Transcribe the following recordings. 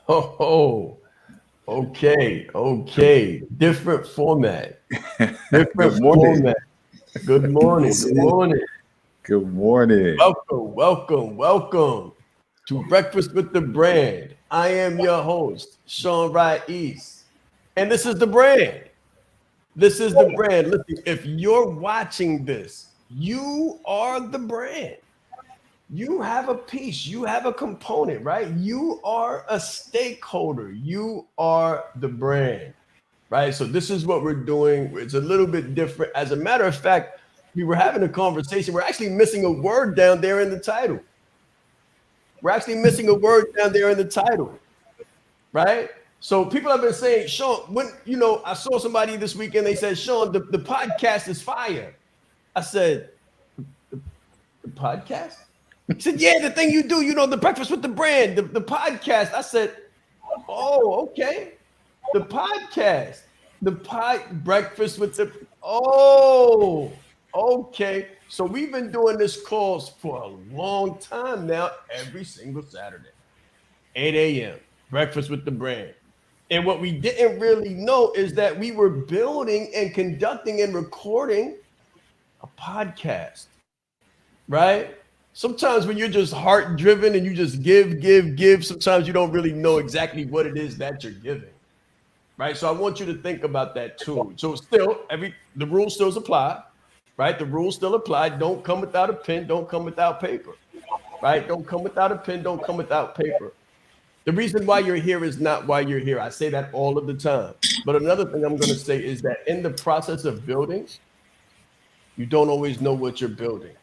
Oh, okay. Different format. Different Good morning. format. Good morning. Yes, Good it is. morning. Good morning. Welcome to Breakfast with the Brand. I am your host, Shaan Rais. And this is the brand. This is the brand. Listen, if you're watching this, you are the brand. You have a piece, you have a component, right? You are a stakeholder. You are the brand, right? So this is what we're doing. It's a little bit different. As a matter of fact, we were having a conversation. We're actually missing a word down there in the title. We're actually missing a word down there in the title, right? So people have been saying, Shaan, when I saw somebody this weekend, they said, Shaan, the podcast is fire. I said, the, the podcast? He said, yeah, the thing you do, the breakfast with the brand, the podcast. I said, oh, okay. The podcast, breakfast with the, oh, okay. So we've been doing this calls for a long time now, every single Saturday, 8 a.m., breakfast with the brand. And what we didn't really know is that we were building and conducting and recording a podcast, right? Sometimes when you're just heart driven and you just give, sometimes you don't really know exactly what it is that you're giving. Right. So I want you to think about that too. So still, the rules still apply, right? The rules still apply. Don't come without a pen. Don't come without paper, right? Don't come without a pen. Don't come without paper. The reason why you're here is not why you're here. I say that all of the time. But another thing I'm going to say is that in the process of building, you don't always know what you're building.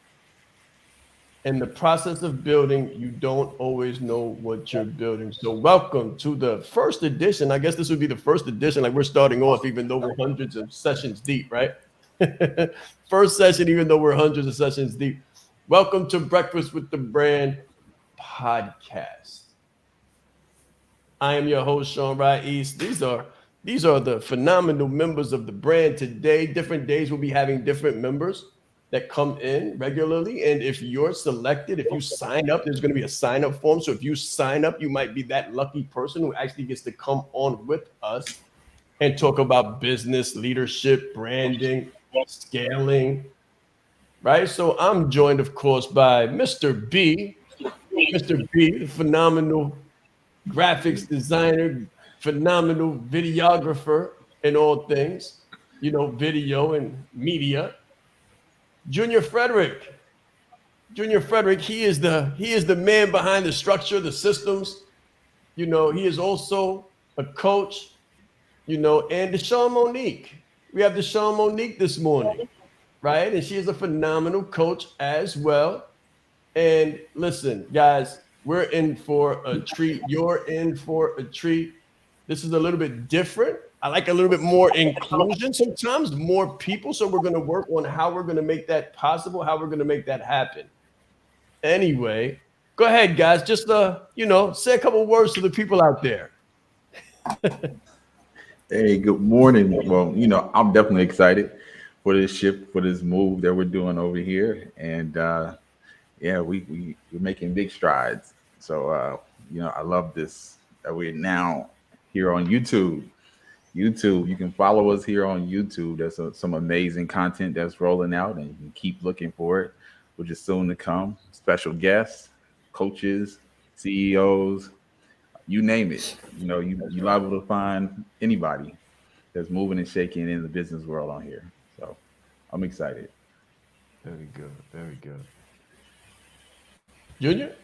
In the process of building, you don't always know what you're building. So welcome to the first edition. I guess this would be the first edition. Like we're starting off, even though we're hundreds of sessions deep, right? First session, even though we're hundreds of sessions deep. Welcome to Breakfast with the Brand podcast. I am your host, Shaan Rais. These are the phenomenal members of the brand today. Different days we'll be having different members that come in regularly. And if you're selected, if you sign up, there's going to be a sign up form. So if you sign up, you might be that lucky person who actually gets to come on with us and talk about business, leadership, branding, scaling, right? So I'm joined, of course, by Mr. B. Mr. B, the phenomenal graphics designer, phenomenal videographer in all things, video and media. Junior Frederick. Junior Frederick, he is the man behind the structure, the systems. He is also a coach, and Deshawn Monique. We have Deshawn Monique this morning, right? And she is a phenomenal coach as well. And listen, guys, we're in for a treat. You're in for a treat. This is a little bit different. I like a little bit more inclusion sometimes, more people. So we're going to work on how we're going to make that possible, how we're going to make that happen. Anyway, go ahead, guys. Just, say a couple words to the people out there. Hey, good morning. Well, I'm definitely excited for this shift, for this move that we're doing over here. And yeah, we're making big strides. So, I love this that we're now here on YouTube. You can follow us here on YouTube. There's some amazing content that's rolling out, and you can keep looking for it, which is soon to come. Special guests, coaches, CEOs, you name it. You're liable to find anybody that's moving and shaking in the business world on here. So I'm excited. Very good. Very good. Junior?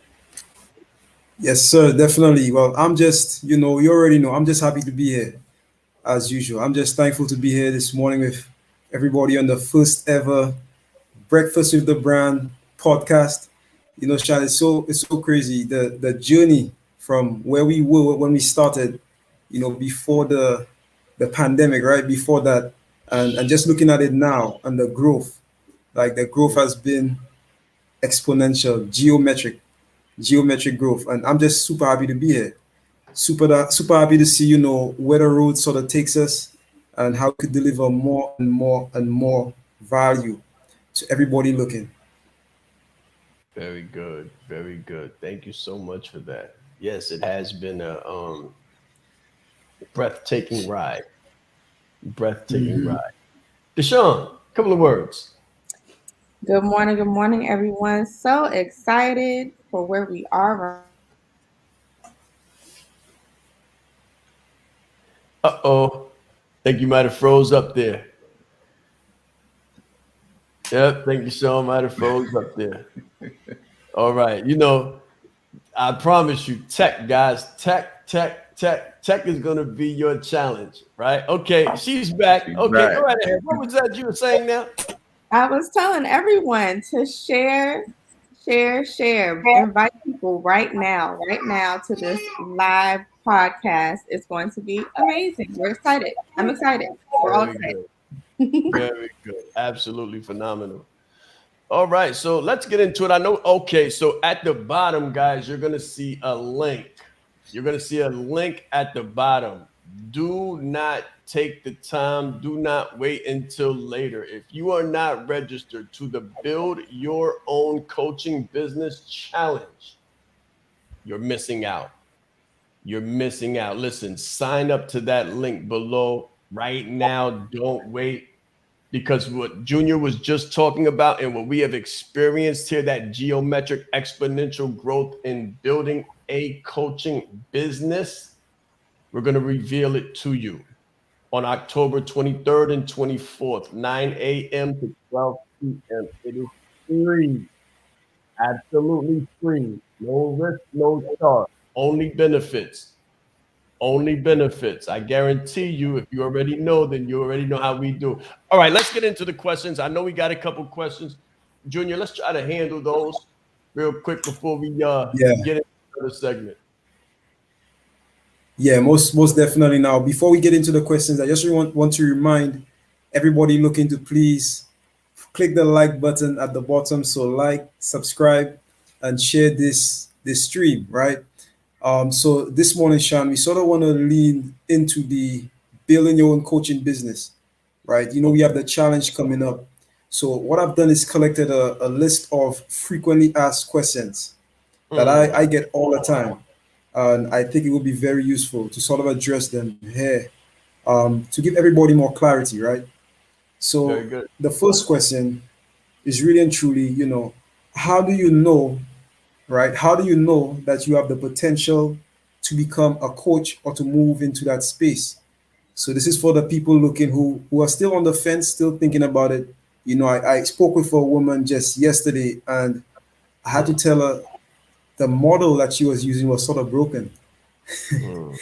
Yes, sir, definitely. Well, I'm just, you already know, I'm just happy to be here as usual. I'm just thankful to be here this morning with everybody on the first ever Breakfast with the Brand podcast. Sean, it's so crazy. The journey from where we were when we started, before the pandemic, right? Before that, and just looking at it now and the growth, like the growth has been exponential, geometric growth. And I'm just super happy to be here. Super happy to see, where the road sort of takes us and how we could deliver more and more and more value to everybody looking. Very good. Very good. Thank you so much for that. Yes, it has been a breathtaking ride. Breathtaking Mhm. ride. Deshaun, couple of words. Good morning, everyone. So excited for where we are right Uh-oh. Think you might have froze up there. Yep, think you Sean might have froze up there. All right. I promise you, tech, guys, tech is gonna be your challenge, right? Okay, she's back. She's Okay, go back. right ahead. What was that you were saying now? I was telling everyone to share. Invite people right now to this live podcast. It's going to be amazing. We're excited. I'm excited. We're all Very excited. good. Very good. Absolutely phenomenal. All right, so let's get into it. I know. Okay, so at the bottom, guys, you're gonna see a link. You're gonna see a link at the bottom. Do not take the time. Do not wait until later. If you are not registered to the Build Your Own Coaching Business Challenge, you're missing out. You're missing out. Listen, sign up to that link below right now. Don't wait, because what Junior was just talking about and what we have experienced here, that geometric exponential growth in building a coaching business, we're going to reveal it to you on October 23rd and 24th, 9 a.m. to 12 p.m. It is free, absolutely free. No risk, no charge, only benefits. Only benefits. I guarantee you, if you already know, then you already know how we do. All right, let's get into the questions. I know we got a couple questions. Junior, let's try to handle those real quick before we Yeah, get into the segment. yeah, most definitely. Now, before we get into the questions, I just want to remind everybody looking to please click the like button at the bottom. So like, subscribe, and share this stream, right? So this morning, Sean, we sort of want to lean into the building your own coaching business, right? You know, we have the challenge coming up. So what I've done is collected a list of frequently asked questions that I Mm, get all the time. And I think it will be very useful to sort of address them here, to give everybody more clarity, right? So very good. the first question is really and truly, how do you know, right? How do you know that you have the potential to become a coach or to move into that space? So this is for the people looking who are still on the fence, still thinking about it. I spoke with a woman just yesterday, and I had to Mm, tell her the model that she was using was sort of broken. mm.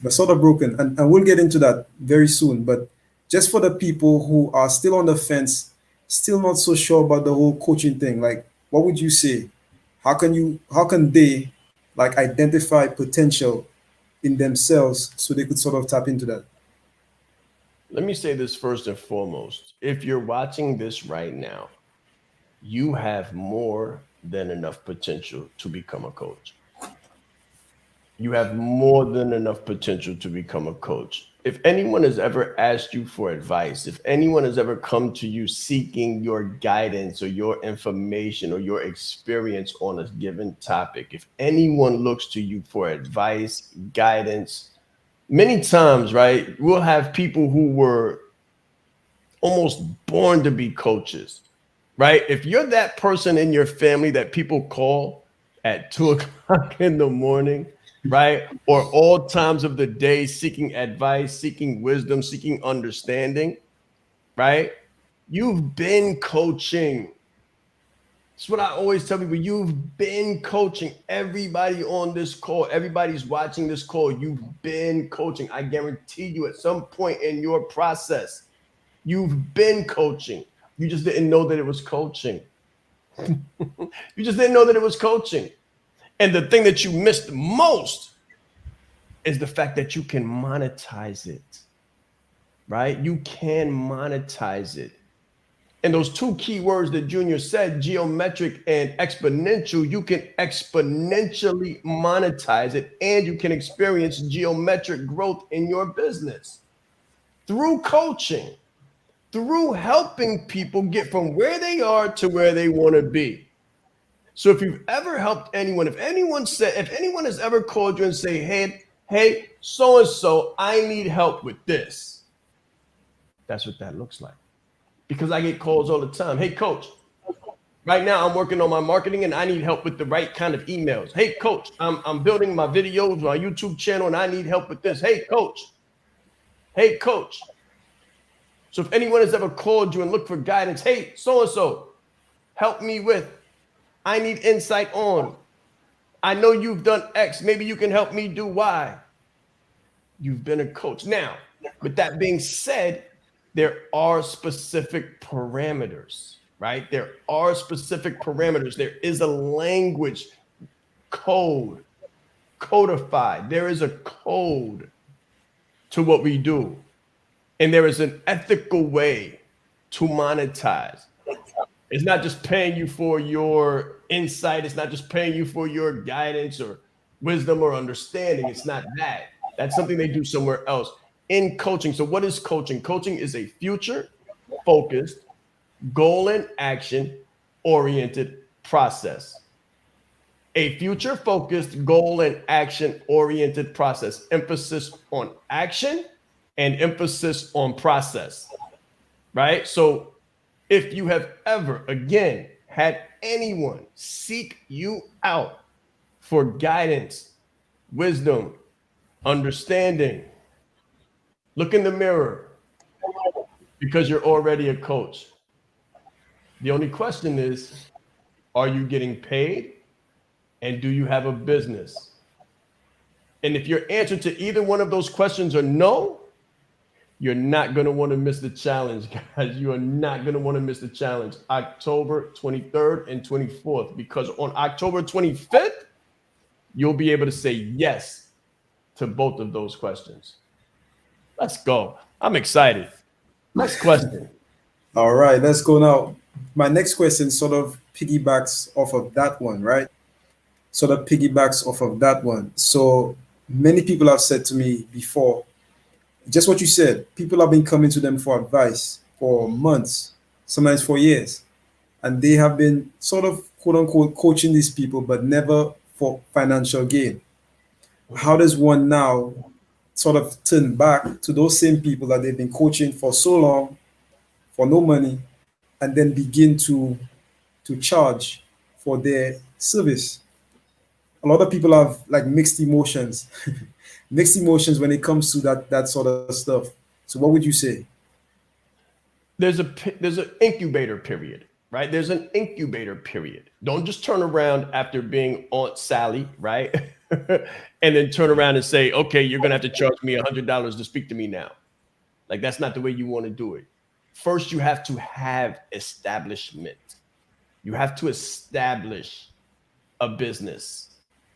Was sort of broken, and we'll get into that very soon. But just for the people who are still on the fence, still not so sure about the whole coaching thing, like, what would you say? How can they like identify potential in themselves so they could sort of tap into that? Let me say this first and foremost. If you're watching this right now, you have more than enough potential to become a coach. You have more than enough potential to become a coach. If anyone has ever asked you for advice, if anyone has ever come to you seeking your guidance or your information or your experience on a given topic, if anyone looks to you for advice, guidance, many times, right, we'll have people who were almost born to be coaches, right? If you're that person in your family that people call at 2 o'clock in the morning, right? Or all times of the day seeking advice, seeking wisdom, seeking understanding, right? You've been coaching. It's what I always tell people. You've been coaching. Everybody on this call, everybody's watching this call. You've been coaching. I guarantee you at some point in your process, you've been coaching. You just didn't know that it was coaching. You just didn't know that it was coaching. And the thing that you missed most is the fact that you can monetize it, right? You can monetize it. And those two key words that Junior said, geometric and exponential, you can exponentially monetize it, and you can experience geometric growth in your business through coaching, through helping people get from where they are to where they want to be. So if you've ever helped anyone, if anyone has ever called you and say, hey, so and so, I need help with this. That's what that looks like. Because I get calls all the time. Hey, coach, right now I'm working on my marketing and I need help with the right kind of emails. Hey, coach, I'm building my videos, my YouTube channel, and I need help with this. Hey, coach. Hey, coach. So if anyone has ever called you and looked for guidance, hey, so and so, help me with. I need insight on. I know you've done X. Maybe you can help me do Y. You've been a coach. Now, with that being said, there are specific parameters, right? There are specific parameters. There is a language code, codified. There is a code to what we do. And there is an ethical way to monetize. It's not just paying you for your insight. It's not just paying you for your guidance or wisdom or understanding. It's not that. That's something they do somewhere else. In coaching. So what is coaching? Coaching is a future-focused, goal and action-oriented process. A future-focused, goal and action-oriented process. Emphasis on action and emphasis on process, right? So if you have ever, again, had anyone seek you out for guidance, wisdom, understanding, look in the mirror because you're already a coach. The only question is, are you getting paid? And do you have a business? And if your answer to either one of those questions are no, you're not going to want to miss the challenge, guys. You are not going to want to miss the challenge. October 23rd and 24th, because on October 25th, you'll be able to say yes to both of those questions. Let's go. I'm excited. Next question. All right, let's go now. My next question sort of piggybacks off of that one, right? So many people have said to me before, just what you said, people have been coming to them for advice for months, sometimes for years. And they have been sort of, quote unquote, coaching these people, but never for financial gain. How does one now sort of turn back to those same people that they've been coaching for so long for no money and then begin to charge for their service? A lot of people have like mixed emotions, mixed emotions when it comes to that sort of stuff. So what would you say? There's an incubator period, right? There's an incubator period. Don't just turn around after being Aunt Sally, right? And then turn around and say, okay, you're gonna have to charge me $100 to speak to me now. Like, that's not the way you want to do it. First, you have to have establishment. You have to establish a business.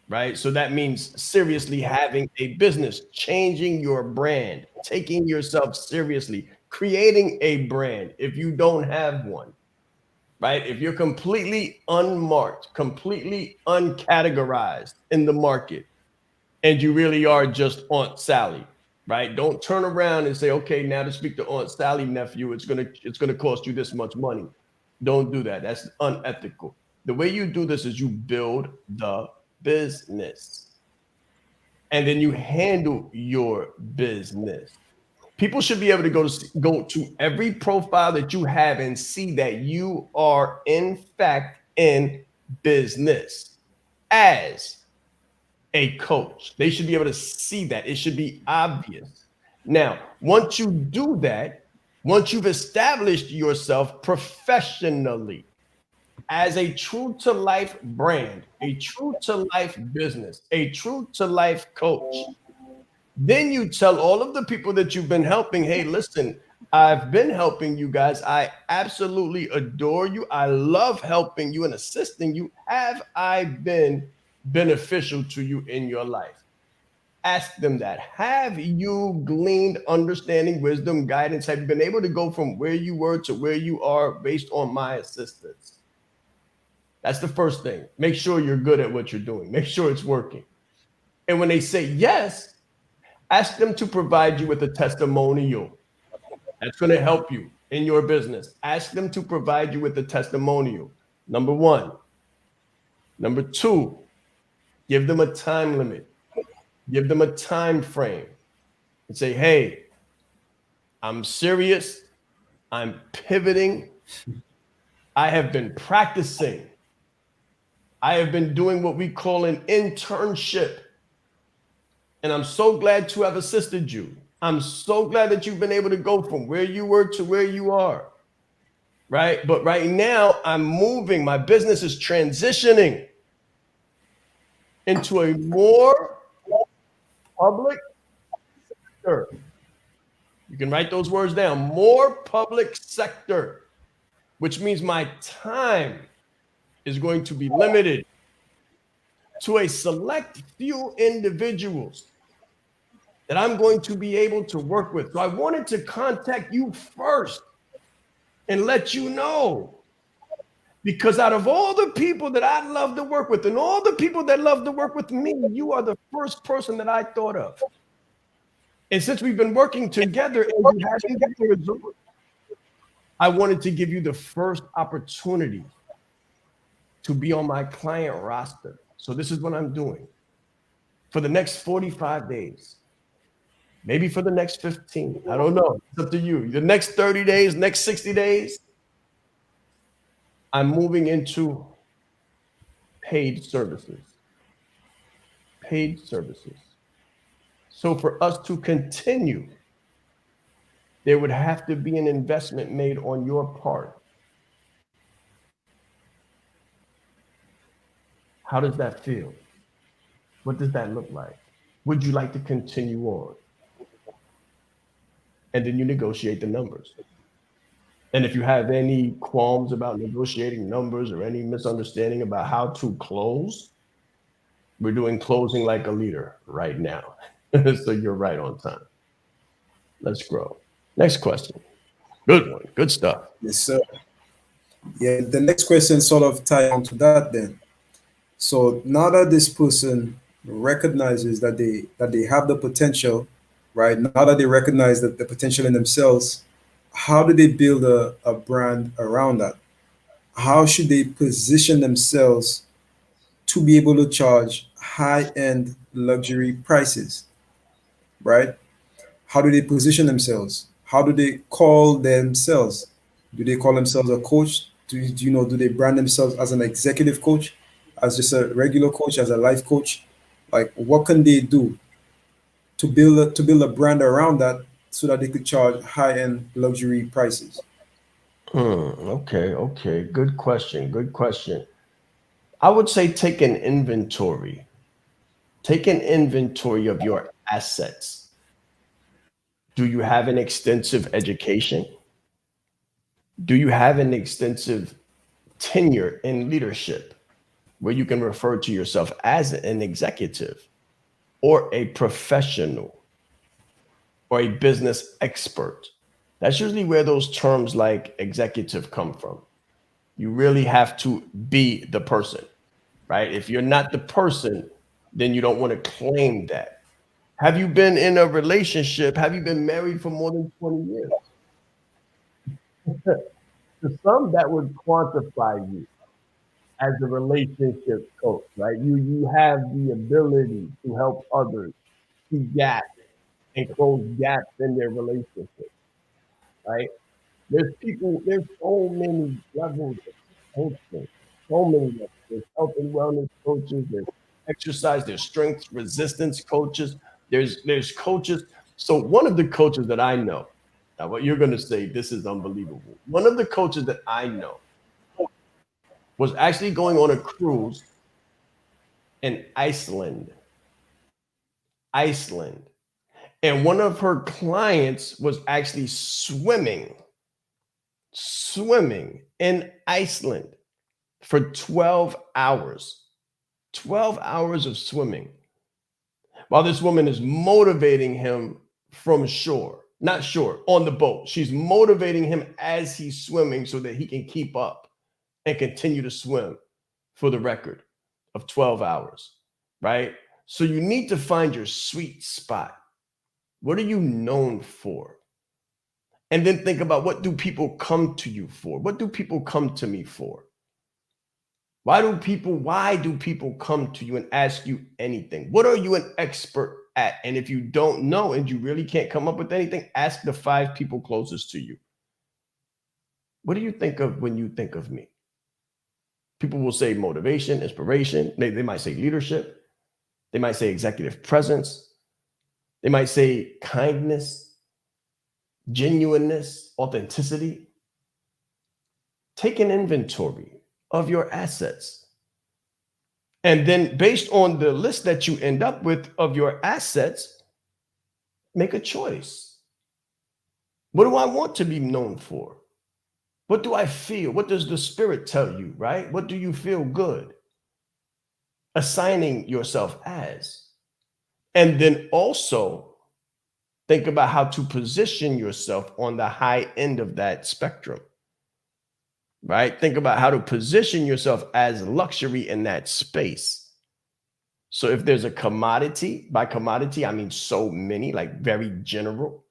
Right? So that means seriously having a business, changing your brand, taking yourself seriously, creating a brand if you don't have one, right? If you're completely unmarked, completely uncategorized in the market, and you really are just Aunt Sally, right? Don't turn around and say, okay, now to speak to Aunt Sally, nephew, it's gonna cost you this much money. Don't do that. That's unethical. The way you do this is you build the business, and then you handle your business. People should be able to go to every profile that you have and see that you are in fact in business as a coach. They should be able to see that. It should be obvious. Now, once you do that, once you've established yourself professionally as a true to life brand, a true to life business, a true to life coach, then you tell all of the people that you've been helping, hey, listen, I've been helping you guys. I absolutely adore you. I love helping you and assisting you. Have I been beneficial to you in your life? Ask them that. Have you gleaned understanding, wisdom, guidance? Have you been able to go from where you were to where you are based on my assistance? That's the first thing. Make sure you're good at what you're doing. Make sure it's working. And when they say yes, ask them to provide you with a testimonial. That's going to help you in your business. Ask them to provide you with a testimonial. Number one, Number 2, give them a time limit. Give them a time frame and say, hey, I'm serious. I'm pivoting. I have been practicing. I have been doing what we call an internship. And I'm so glad to have assisted you. I'm so glad that you've been able to go from where you were to where you are. Right? But right now, I'm moving. My business is transitioning into a more public sector. You can write those words down. More public sector, which means my time is going to be limited to a select few individuals that I'm going to be able to work with. So I wanted to contact you first and let you know, because out of all the people that I love to work with and all the people that love to work with me, you are the first person that I thought of. And since we've been working together and you haven't get the result, I wanted to give you the first opportunity to be on my client roster. So this is what I'm doing. For the next 45 days, maybe for the next 15, I don't know. It's up to you. The next 30 days, next 60 days, I'm moving into paid services. Paid services. So for us to continue, there would have to be an investment made on your part. How does that feel? What does that look like? Would you like to continue on? And then you negotiate the numbers. And if you have any qualms about negotiating numbers or any misunderstanding about how to close, we're doing closing like a leader right now. So you're right on time. Let's grow. Next question. Good one. Good stuff. Yes, sir. Yeah, the next question sort of tie on to that then. So now that this person recognizes that they have the potential, right? Now that they recognize that the potential in themselves, how do they build a brand around that? How should they position themselves to be able to charge high-end luxury prices, right? How do they position themselves? How do they call themselves? Do they call themselves a coach? Do they brand themselves as an executive coach, as just a regular coach, as a life coach? Like, what can they do to build a brand around that so that they could charge high-end luxury prices? Okay. Good question. Good question. I would say take an inventory. Take an inventory of your assets. Do you have an extensive education? Do you have an extensive tenure in leadership where you can refer to yourself as an executive or a professional or a business expert? That's usually where those terms like executive come from. You really have to be the person, right? If you're not the person, then you don't want to claim that. Have you been in a relationship? Have you been married for more than 20 years? To some, that would quantify you as a relationship coach, right? You have the ability to help others see gaps and close gaps in their relationship, right? There's so many levels of coaching, so many levels. There's health and wellness coaches, there's exercise, there's strength resistance coaches, there's coaches. So one of the coaches that I know, now what you're gonna say, this is unbelievable. One of the coaches that I know was actually going on a cruise in Iceland. Iceland. And one of her clients was actually swimming in Iceland for 12 hours. 12 hours of swimming. While this woman is motivating him from shore, not shore, on the boat. She's motivating him as he's swimming so that he can keep up and continue to swim for the record of 12 hours, right? So you need to find your sweet spot. What are you known for? And then think about, what do people come to you for? What do people come to me for? Why do people come to you and ask you anything? What are you an expert at? And if you don't know and you really can't come up with anything, ask the 5 people closest to you. What do you think of when you think of me? People will say motivation, inspiration. They might say leadership. They might say executive presence. They might say kindness, genuineness, authenticity. Take an inventory of your assets. And then based on the list that you end up with of your assets, make a choice. What do I want to be known for? What do I feel? What does the spirit tell you, right? What do you feel good? Assigning yourself as. And then also think about how to position yourself on the high end of that spectrum, right? Think about how to position yourself as luxury in that space. So if there's a commodity, by commodity, I mean so many, like very general,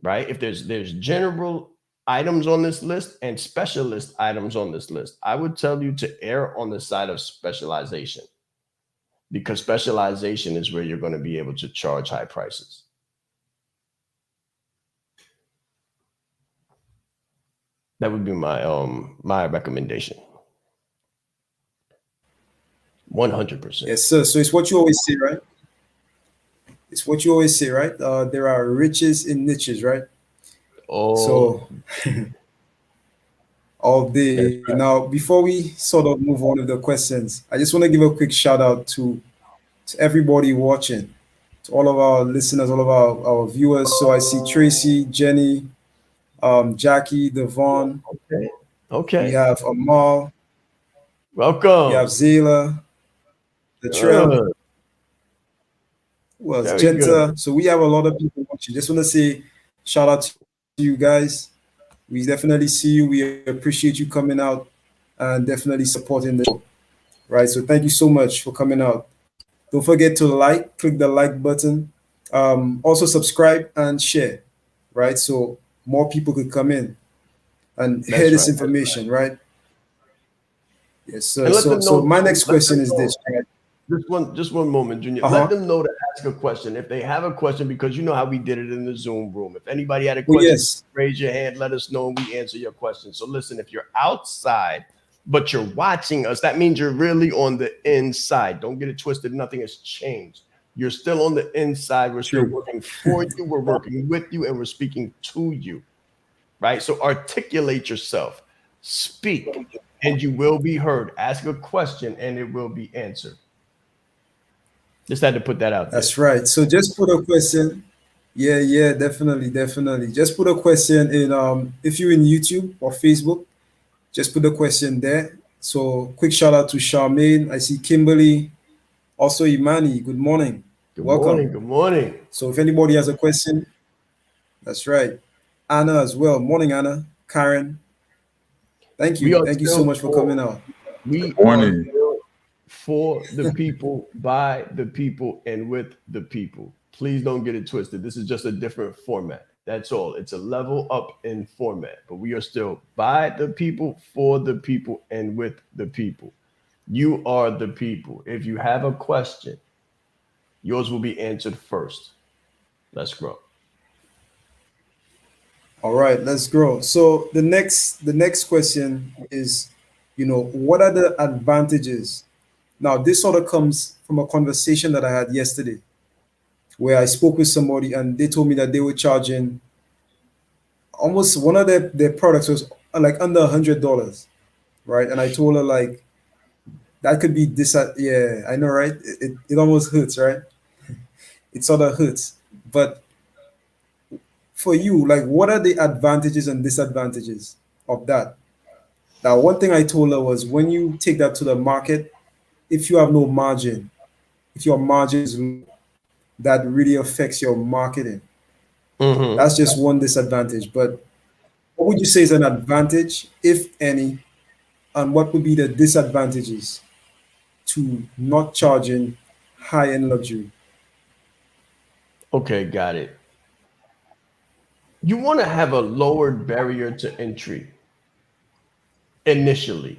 right? If there's general items on this list and specialist items on this list, I would tell you to err on the side of specialization, because specialization is where you're going to be able to charge high prices. That would be my recommendation. 100%. Yes, sir. So it's what you always say, right? It's what you always say, right? There are riches in niches, right? Oh, So all day. right. Now, before we sort of move on with the questions, I just want to give a quick shout out to everybody watching, to all of our listeners, all of our viewers. So I see Tracy, Jenny, Jackie, Devon. Okay. We Okay. have Amal. We have Welcome. Zayla, Latrell. Good. Who else? Very good. Genta. So we have a lot of people watching. Just want to say shout out to you guys. We definitely see you. We appreciate you coming out and definitely supporting the show. Right. So thank you so much for coming out. Don't forget to click the like button. Also subscribe and share. Right. So more people could come in and hear That's this right. information. Right. Yes, sir. And let them So know. my next Let question them is know. this. Right? Just one moment, Junior. Let Uh-huh. them know to ask a question if they have a question, because you know how we did it in the Zoom room. If anybody had a Oh, question, yes. raise your hand, let us know, and we answer your question. So listen, if you're outside but you're watching us, that means you're really on the inside. Don't get it twisted. Nothing has changed. You're still on the inside. We're still True. working for you. We're working with you, and we're speaking to you, right? So articulate yourself, speak, and you will be heard. Ask a question, and it will be answered. Just had to put that out there. That's right. So just put a question. Yeah, definitely. Just put a question in if you're in YouTube or Facebook, just put the question there. So quick shout out to Charmaine. I see Kimberly, also Imani. Good morning. Good morning. Welcome. Good morning. So if anybody has a question, that's right. Anna as well. Morning, Anna. Karen. Thank We you. are Thank you so still much for coming out. we are Morning. still for the people, by the people, and with the people. Please don't get it twisted. This is just a different format. That's all. It's a level up in format, but we are still by the people, for the people, and with the people. You are the people. If you have a question, yours will be answered first. Let's grow. All right, let's grow. So the next question is, what are the advantages? Now, this sort of comes from a conversation that I had yesterday where I spoke with somebody and they told me that they were charging almost one of their products was like under $100, right? And I told her like that could be this. Yeah, I know, right? It almost hurts, right? It sort of hurts. But for you, like, what are the advantages and disadvantages of that? Now, one thing I told her was when you take that to the market, if you have no margin, if your margin is low, that really affects your marketing. Mm-hmm. That's just one disadvantage. But what would you say is an advantage, if any, and what would be the disadvantages to not charging high-end luxury? Okay, got it. You want to have a lowered barrier to entry initially.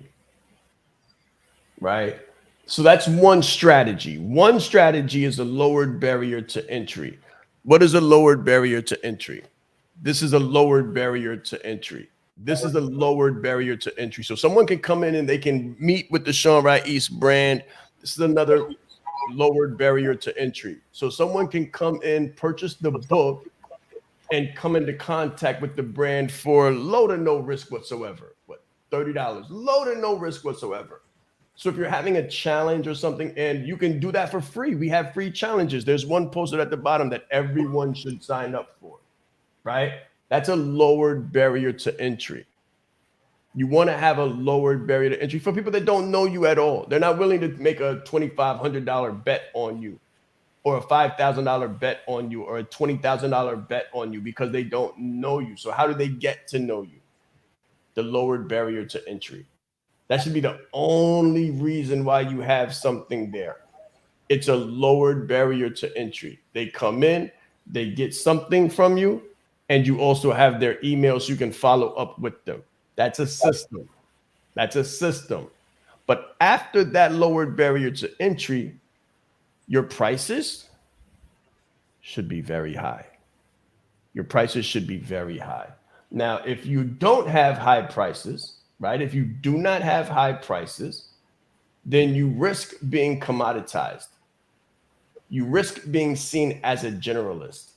right? So that's one strategy. One strategy is a lowered barrier to entry. What is a lowered barrier to entry? This is a lowered barrier to entry. This is a lowered barrier to entry. So someone can come in and they can meet with the Shaan Rais brand. This is another lowered barrier to entry. So someone can come in, purchase the book, and come into contact with the brand for low to no risk whatsoever. What, $30? Low to no risk whatsoever. So if you're having a challenge or something, and you can do that for free, we have free challenges. There's one posted at the bottom that everyone should sign up for, right? That's a lowered barrier to entry. You want to have a lowered barrier to entry for people that don't know you at all. They're not willing to make a $2,500 bet on you, or a $5,000 bet on you, or a $20,000 bet on you, because they don't know you. So how do they get to know you? The lowered barrier to entry. That should be the only reason why you have something there. It's a lowered barrier to entry. They come in, they get something from you, and you also have their email so you can follow up with them. That's a system. That's a system. But after that lowered barrier to entry, your prices should be very high. Your prices should be very high. Now, if you don't have high prices, right? If you do not have high prices, then you risk being commoditized. You risk being seen as a generalist.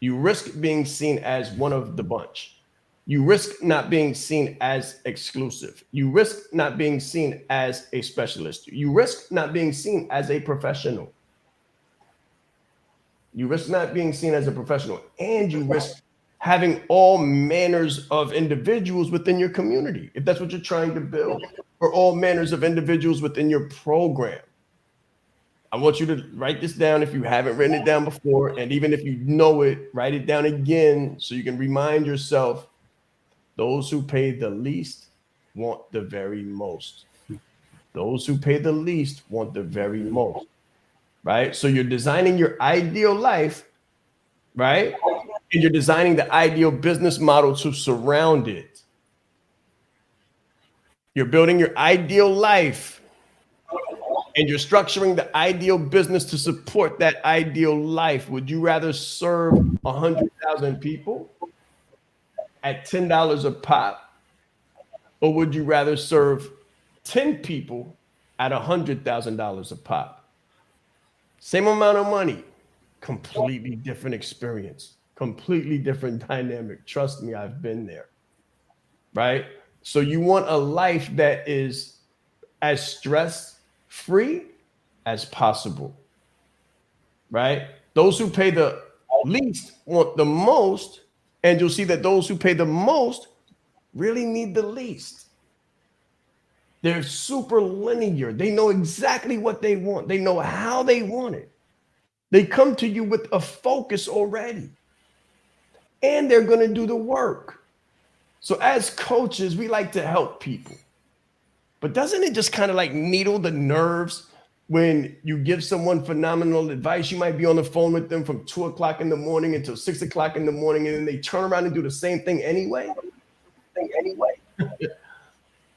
You risk being seen as one of the bunch. You risk not being seen as exclusive. You risk not being seen as a specialist. You risk not being seen as a professional. You risk not being seen as a professional, and you risk having all manners of individuals within your community, if that's what you're trying to build, or all manners of individuals within your program. I want you to write this down if you haven't written it down before, and even if you know it, write it down again so you can remind yourself, those who pay the least want the very most. Those who pay the least want the very most, right? So you're designing your ideal life, right? And you're designing the ideal business model to surround it. You're building your ideal life, and you're structuring the ideal business to support that ideal life. Would you rather serve 100,000 people at $10 a pop, or would you rather serve 10 people at $100,000 a pop? Same amount of money, completely different experience. Completely different dynamic. Trust me, I've been there, right? So you want a life that is as stress-free as possible, right? Those who pay the least want the most, and you'll see that those who pay the most really need the least. They're super linear. They know exactly what they want. They know how they want it. They come to you with a focus already, and they're going to do the work. So as coaches, we like to help people. But doesn't it just kind of like needle the nerves when you give someone phenomenal advice? You might be on the phone with them from 2 o'clock in the morning until 6 o'clock in the morning, and then they turn around and do the same thing anyway.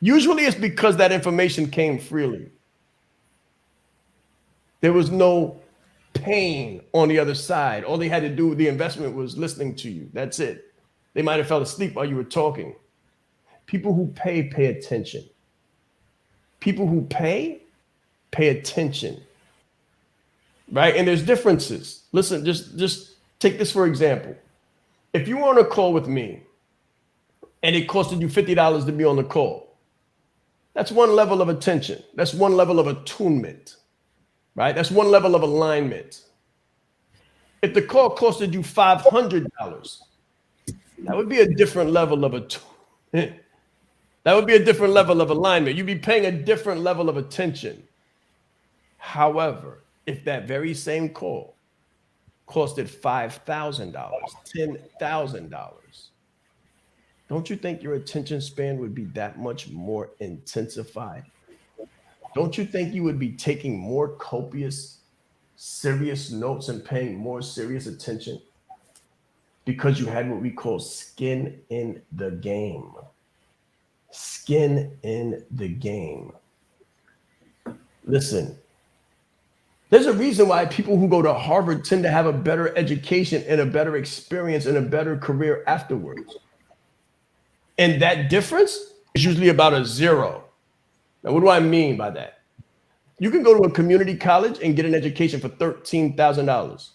Usually it's because that information came freely. There was no pain on the other side. All they had to do, the investment, was listening to you. That's it. They might have fell asleep while you were talking. People who pay attention. People who pay attention, right? And there's differences. Listen, just take this for example. If you were on a call with me and it costed you $50 to be on the call, that's one level of attention. That's one level of attunement, right? That's one level of alignment. If the call costed you $500, that would be a different level of attunement. That would be a different level of alignment. You'd be paying a different level of attention. However, if that very same call costed $5,000, $10,000, don't you think your attention span would be that much more intensified? Don't you think you would be taking more copious, serious notes and paying more serious attention? Because you had what we call skin in the game. Skin in the game. Listen, there's a reason why people who go to Harvard tend to have a better education and a better experience and a better career afterwards. And that difference is usually about a zero. Now, what do I mean by that? You can go to a community college and get an education for $13,000.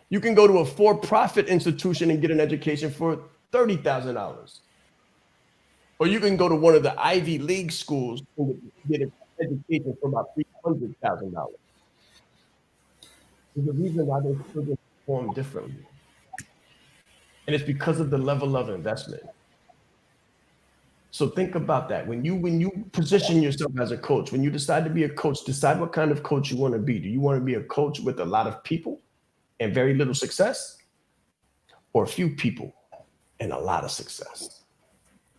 You can go to a for-profit institution and get an education for $30,000. Or you can go to one of the Ivy League schools and get an education for about $300,000. There's a reason why those children perform differently. And it's because of the level of investment. So think about that. When you position yourself as a coach, when you decide to be a coach, decide what kind of coach you want to be. Do you want to be a coach with a lot of people and very little success, or a few people and a lot of success?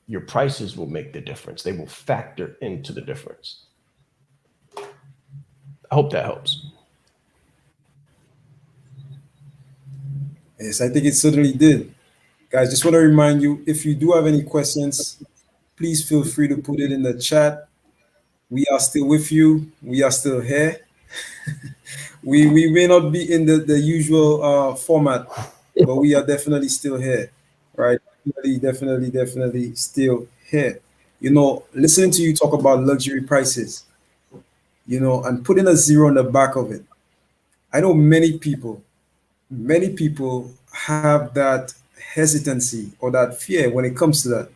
Your prices will make the difference. They will factor into the difference. I hope that helps. Yes, I think it certainly did. Guys, just want to remind you, if you do have any questions, please feel free to put it in the chat. We are still with you. We are still here. we may not be in the usual format, but we are definitely still here, right? Definitely still here. You know, listening to you talk about luxury prices, you know, and putting a zero on the back of it. I know many people have that hesitancy or that fear when it comes to that.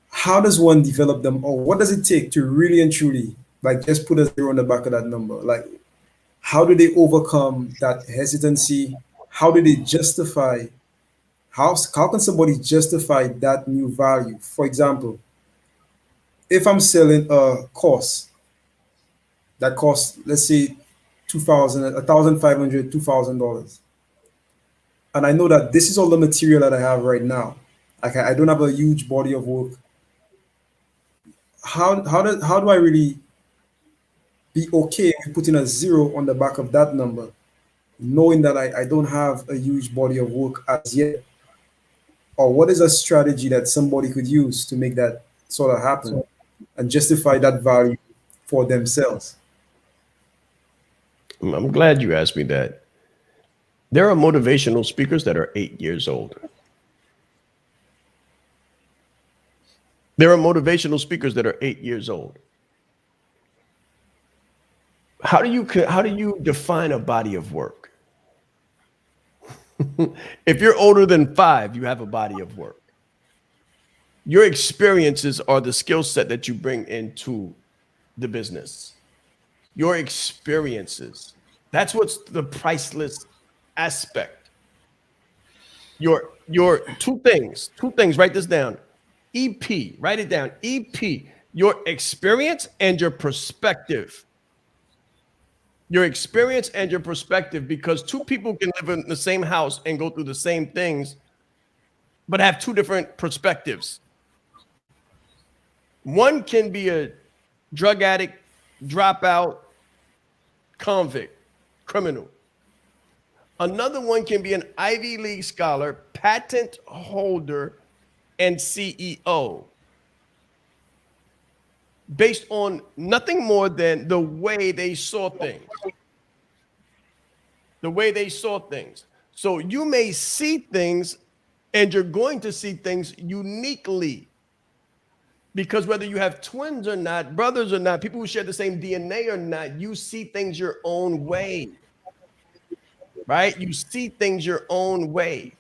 How does one develop them, or what does it take to really and truly like just put a zero on the back of that number? Like, how do they overcome that hesitancy? How do they justify? How can somebody justify that new value? For example, if I'm selling a course that costs, let's say, $1,500, $2,000, and I know that this is all the material that I have right now. Like, I don't have a huge body of work. How do I really be okay with putting a zero on the back of that number, knowing that I don't have a huge body of work as yet? Or what is a strategy that somebody could use to make that sort of happen and justify that value for themselves? I'm glad you asked me that. There are motivational speakers that are 8 years old. There are motivational speakers that are 8 years old. How do you define a body of work? If you're older than 5, you have a body of work. Your experiences are the skill set that you bring into the business. Your experiences. That's what's the priceless aspect. Your two things, write this down. EP, write it down. EP, your experience and your perspective. Your experience and your perspective, because two people can live in the same house and go through the same things, but have two different perspectives. One can be a drug addict, dropout, convict, criminal. Another one can be an Ivy League scholar, patent holder, and CEO, based on nothing more than the way they saw things. The way they saw things. So you may see things, and you're going to see things uniquely, because whether you have twins or not, brothers or not, people who share the same DNA or not, you see things your own way. Right? You see things your own way.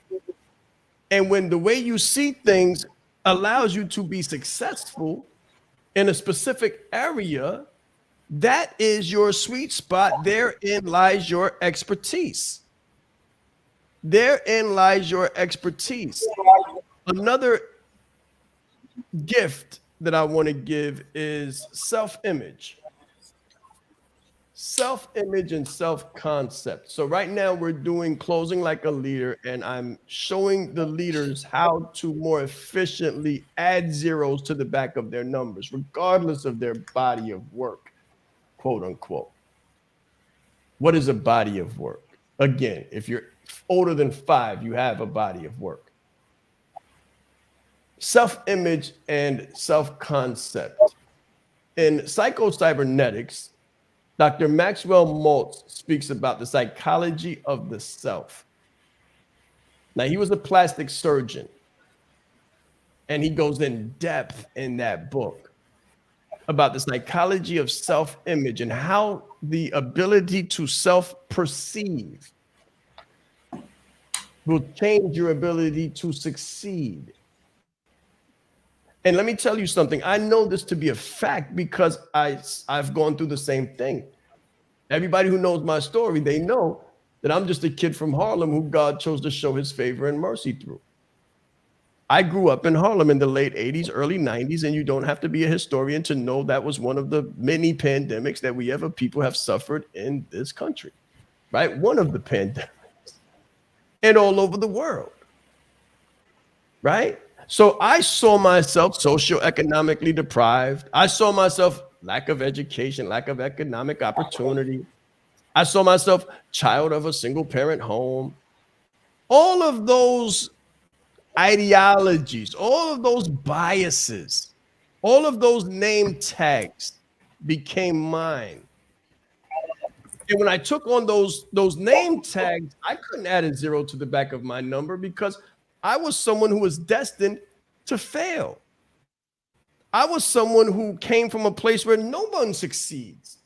And when the way you see things allows you to be successful in a specific area, that is your sweet spot. Therein lies your expertise. Therein lies your expertise. Another gift that I want to give is self-image. Self-image and self-concept. So right now we're doing closing like a leader, and I'm showing the leaders how to more efficiently add zeros to the back of their numbers, regardless of their body of work, quote unquote. What is a body of work? Again, if you're older than 5, you have a body of work. Self-image and self-concept. In psychocybernetics, Dr. Maxwell Maltz speaks about the psychology of the self. Now, he was a plastic surgeon, and he goes in depth in that book about the psychology of self-image and how the ability to self-perceive will change your ability to succeed. And let me tell you something. I know this to be a fact because I've gone through the same thing. Everybody who knows my story, they know that I'm just a kid from Harlem who God chose to show his favor and mercy through. I grew up in Harlem in the late 80s, early 90s, and you don't have to be a historian to know that was one of the many pandemics that people have suffered in this country, right? One of the pandemics, and all over the world, right? So I saw myself socioeconomically deprived. I saw myself lack of education, lack of economic opportunity. I saw myself child of a single parent home. All of those ideologies, all of those biases, all of those name tags became mine. And when I took on those name tags, I couldn't add a zero to the back of my number because I was someone who was destined to fail. I was someone who came from a place where no one succeeds.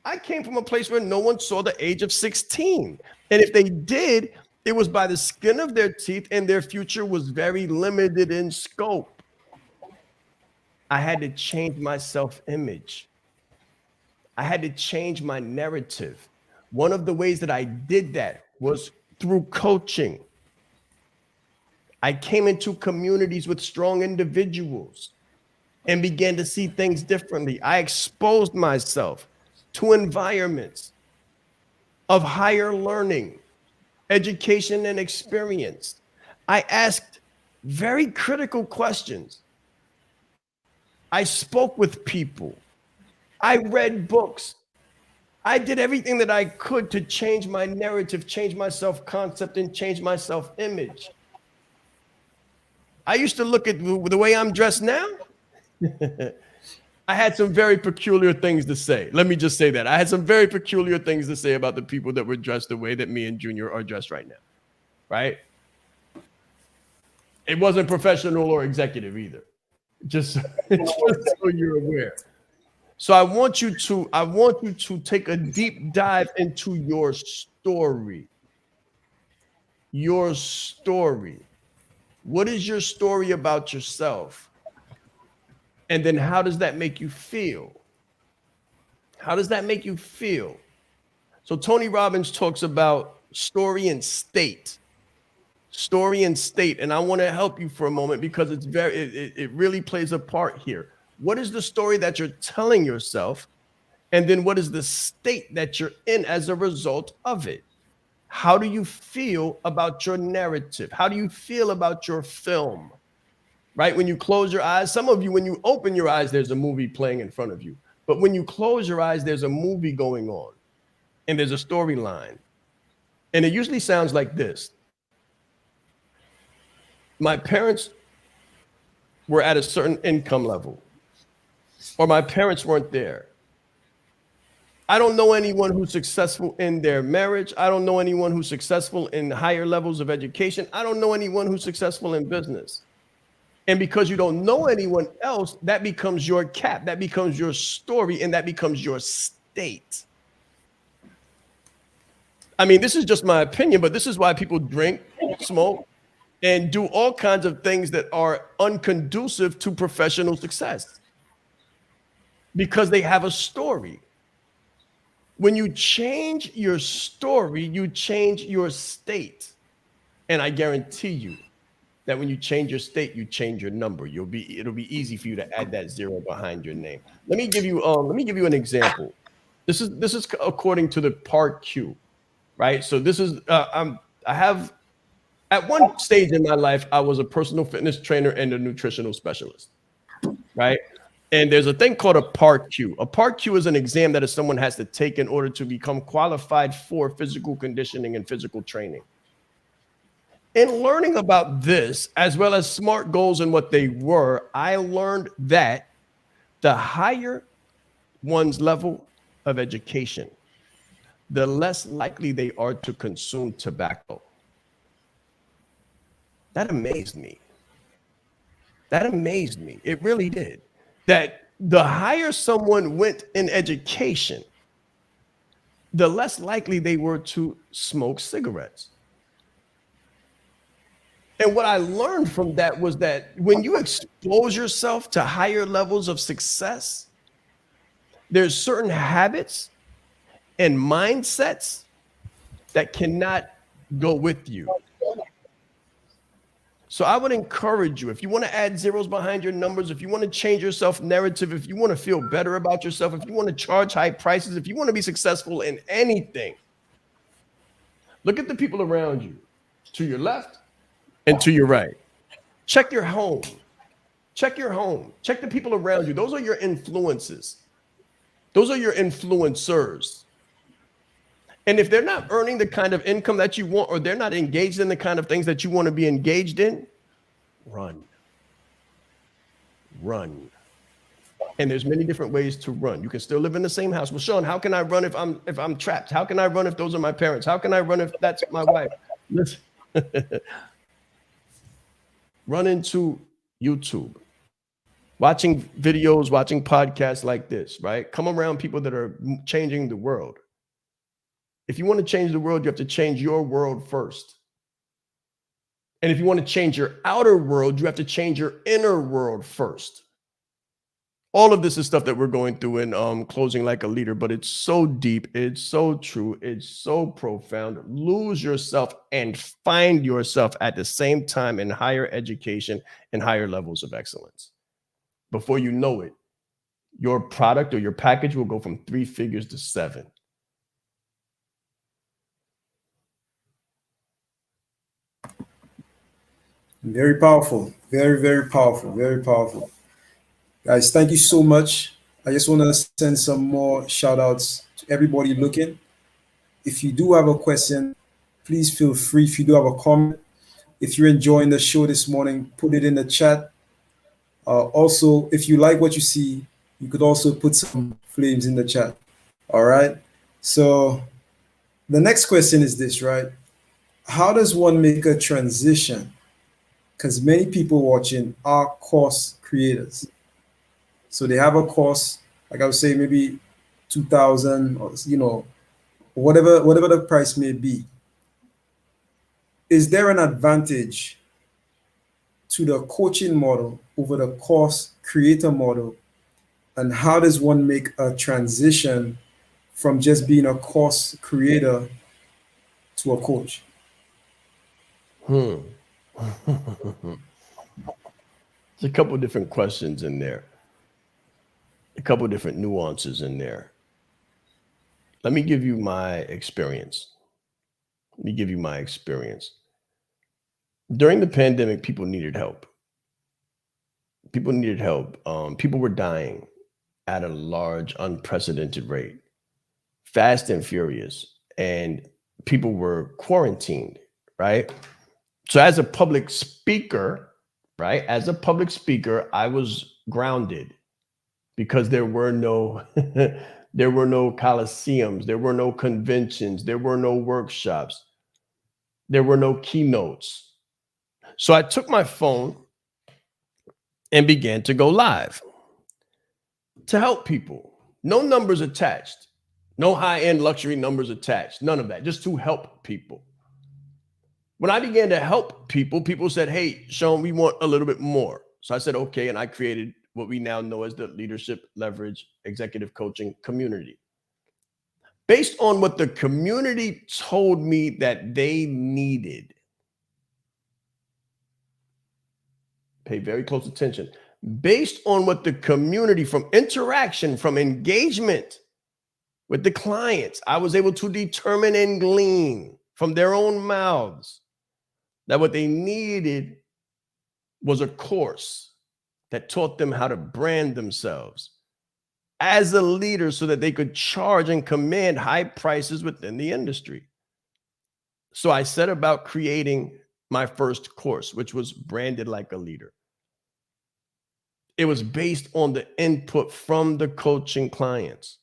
I came from a place where no one saw the age of 16. And if they did, it was by the skin of their teeth, and their future was very limited in scope. I had to change my self-image. I had to change my narrative. One of the ways that I did that was through coaching. I came into communities with strong individuals and began to see things differently. I exposed myself to environments of higher learning, education, and experience. I asked very critical questions. I spoke with people. I read books. I did everything that I could to change my narrative, change my self-concept, and change my self-image. I used to look at the way I'm dressed now. I had some very peculiar things to say. Let me just say that. I had some very peculiar things to say about the people that were dressed the way that me and Junior are dressed right now, right? It wasn't professional or executive either. Just so you're aware. So I want you to take a deep dive into your story. Your story. What is your story about yourself? And then how does that make you feel? How does that make you feel? So Tony Robbins talks about story and state. Story and state. And I want to help you for a moment because it really plays a part here. What is the story that you're telling yourself? And then what is the state that you're in as a result of it? How do you feel about your narrative? How do you feel about your film? Right? When you close your eyes, some of you, when you open your eyes, there's a movie playing in front of you. But when you close your eyes, there's a movie going on and there's a storyline. And it usually sounds like this. My parents were at a certain income level, or my parents weren't there. I don't know anyone who's successful in their marriage. I don't know anyone who's successful in higher levels of education. I don't know anyone who's successful in business. And because you don't know anyone else, that becomes your cap, that becomes your story, and that becomes your state. I mean, this is just my opinion, but this is why people drink, smoke, and do all kinds of things that are unconducive to professional success. Because they have a story. When you change your story, you change your state. And I guarantee you that when you change your state, you change your number. It'll be easy for you to add that zero behind your name. Let me give you an example. This is according to the Part Q, right? So this is I have at one stage in my life, I was a personal fitness trainer and a nutritional specialist, right? And there's a thing called a Part Q. A Part Q is an exam that someone has to take in order to become qualified for physical conditioning and physical training. In learning about this, as well as SMART goals and what they were, I learned that the higher one's level of education, the less likely they are to consume tobacco. That amazed me. That amazed me. It really did. That the higher someone went in education, the less likely they were to smoke cigarettes. And what I learned from that was that when you expose yourself to higher levels of success, there's certain habits and mindsets that cannot go with you. So I would encourage you, if you want to add zeros behind your numbers, if you want to change your self-narrative, if you want to feel better about yourself, if you want to charge high prices, if you want to be successful in anything, look at the people around you, to your left and to your right. Check your home. Check your home. Check the people around you. Those are your influences. Those are your influencers. And if they're not earning the kind of income that you want, or they're not engaged in the kind of things that you want to be engaged in, run. Run. And there's many different ways to run. You can still live in the same house. Well, Sean, how can I run if I'm trapped? How can I run if those are my parents? How can I run if that's my wife? Listen. Run into YouTube. Watching videos, watching podcasts like this, right? Come around people that are changing the world. If you want to change the world, you have to change your world first. And if you want to change your outer world, you have to change your inner world first. All of this is stuff that we're going through in Closing Like a Leader, but it's so deep, it's so true, it's so profound. Lose yourself and find yourself at the same time in higher education and higher levels of excellence. Before you know it, your product or your package will go from 3 figures to 7. Very powerful. Very, very powerful. Very powerful. Guys, thank you so much. I just want to send some more shout outs to everybody looking. If you do have a question, please feel free. If you do have a comment, if you're enjoying the show this morning, put it in the chat. Also, if you like what you see, you could also put some flames in the chat. All right. So the next question is this, right? How does one make a transition? Because many people watching are course creators. So they have a course, like I would say, maybe 2,000 or, whatever the price may be. Is there an advantage to the coaching model over the course creator model? And how does one make a transition from just being a course creator to a coach? There's a couple of different questions in there, a couple of different nuances in there. Let me give you my experience. During the pandemic, people needed help. People were dying at a large, unprecedented rate, fast and furious, and people were quarantined, right? So as a public speaker, I was grounded because there were no there were no coliseums, there were no conventions, there were no workshops, there were no keynotes. So I took my phone and began to go live to help people. No numbers attached, no high-end luxury numbers attached, none of that, just to help people. When I began to help people, people said, hey, Sean, we want a little bit more. So I said, okay. And I created what we now know as the Leadership Leverage Executive Coaching Community. Based on what the community told me that they needed. Pay very close attention. Based on what the community, from interaction, from engagement with the clients, I was able to determine and glean from their own mouths that what they needed was a course that taught them how to brand themselves as a leader so that they could charge and command high prices within the industry. So I set about creating my first course, which was branded like a leader. It was based on the input from the coaching clients.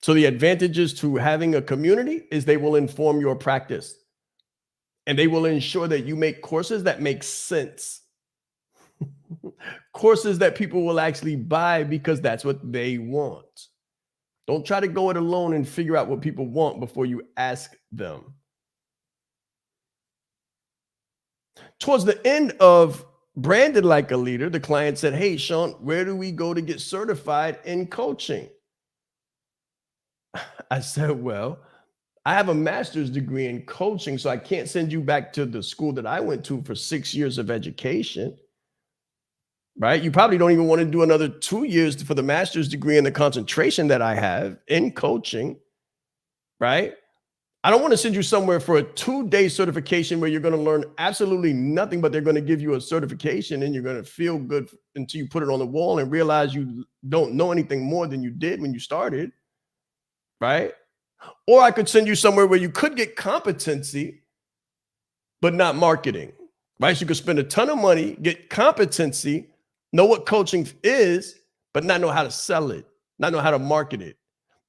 So the advantages to having a community is they will inform your practice, and they will ensure that you make courses that make sense. Courses that people will actually buy because that's what they want. Don't try to go it alone and figure out what people want before you ask them. Towards the end of Branded Like a Leader, the client said, "Hey, Sean, where do we go to get certified in coaching?" I said, "Well, I have a master's degree in coaching, so I can't send you back to the school that I went to for 6 years of education. Right? You probably don't even want to do another 2 years for the master's degree and the concentration that I have in coaching, right? I don't want to send you somewhere for a 2-day certification where you're going to learn absolutely nothing, but they're going to give you a certification and you're going to feel good until you put it on the wall and realize you don't know anything more than you did when you started, right? Or I could send you somewhere where you could get competency, but not marketing, right? So you could spend a ton of money, get competency, know what coaching is, but not know how to sell it, not know how to market it,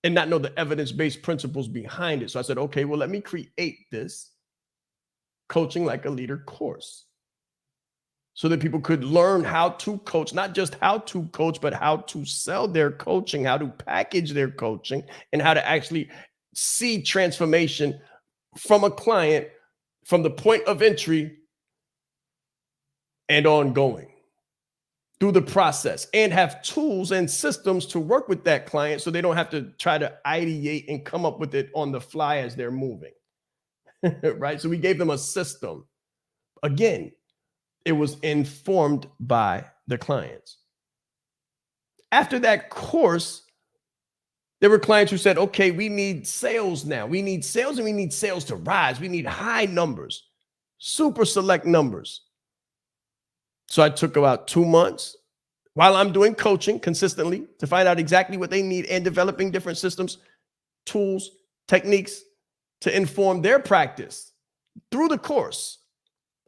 and not know the evidence-based principles behind it. So I said, okay, well, let me create this Coaching Like a Leader course so that people could learn how to coach, not just how to coach, but how to sell their coaching, how to package their coaching, and how to actually see transformation from a client from the point of entry and ongoing through the process, and have tools and systems to work with that client so they don't have to try to ideate and come up with it on the fly as they're moving. Right? So we gave them a system. Again, it was informed by the clients. After that course, there were clients who said, okay, we need sales now. We need sales, and we need sales to rise. We need high numbers, super select numbers. So I took about 2 months while I'm doing coaching consistently to find out exactly what they need and developing different systems, tools, techniques to inform their practice through the course